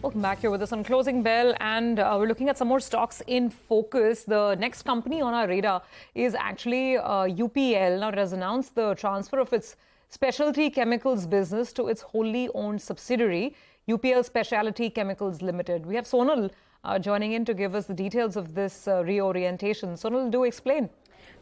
Welcome back. Here with us on Closing Bell, and we're looking at some more stocks in focus. The next company on our radar is actually UPL. Now, it has announced the transfer of its specialty chemicals business to its wholly owned subsidiary, UPL Speciality Chemicals Limited. We have Sonal joining in to give us the details of this reorientation. Sonal, do explain.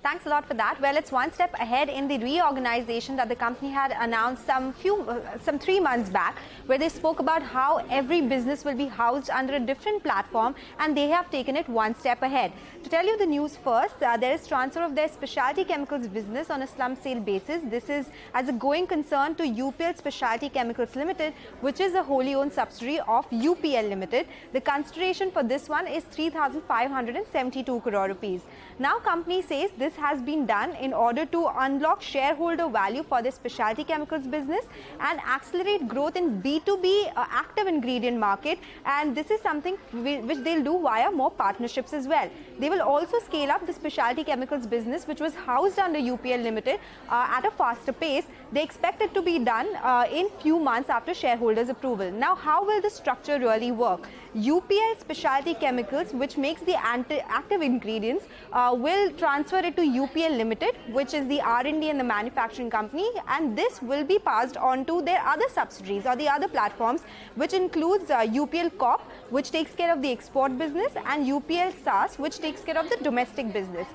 Thanks a lot for that. Well, it's one step ahead in the reorganization that the company had announced some 3 months back, where they spoke about how every business will be housed under a different platform, and they have taken it one step ahead. To tell you the news first, there is transfer of their specialty chemicals business on a slump sale basis. This is as a going concern to UPL Speciality Chemicals Limited, which is a wholly owned subsidiary of UPL Limited. The consideration for this one is 3,572 crore rupees. Now, company says this has been done in order to unlock shareholder value for the specialty chemicals business and accelerate growth in B2B active ingredient market, and this is something which they'll do via more partnerships as well. They will also scale up the specialty chemicals business, which was housed under UPL Limited, at a faster pace. They expect it to be done in few months after shareholders' approval. Now, how will the structure really work? UPL Specialty Chemicals, which makes the active ingredients, will transfer it to UPL Limited, which is the R&D and the manufacturing company, and this will be passed on to their other subsidiaries or the other platforms, which includes UPL Corp, which takes care of the export business, and UPL SAS, which takes care of the domestic business.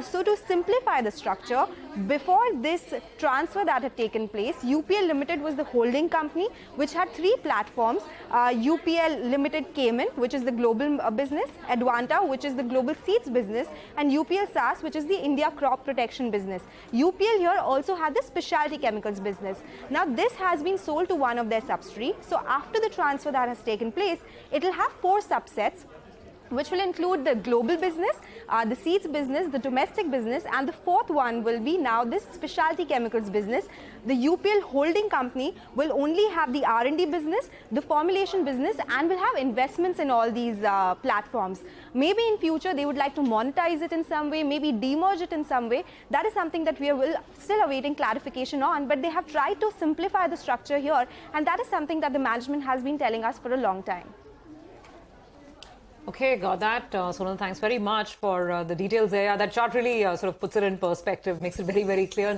So to simplify the structure, before this transfer that had taken place, UPL Limited was the holding company, which had 3 platforms. UPL Limited came in, which is the global business, Advanta, which is the global seeds business, and UPL SAS, which is the India crop protection business. UPL here also had the specialty chemicals business. Now, this has been sold to one of their subsidiaries. So after the transfer that has taken place, it will have 4 subsets, which will include the global business, the seeds business, the domestic business, and the 4th one will be now this specialty chemicals business. The UPL holding company will only have the R&D business, the formulation business, and will have investments in all these platforms. Maybe in future they would like to monetize it in some way, maybe demerge it in some way. That is something that we are still awaiting clarification on, but they have tried to simplify the structure here, and that is something that the management has been telling us for a long time. Okay, got that. Sonal, thanks very much for the details there. That chart really sort of puts it in perspective, makes it very, very clear.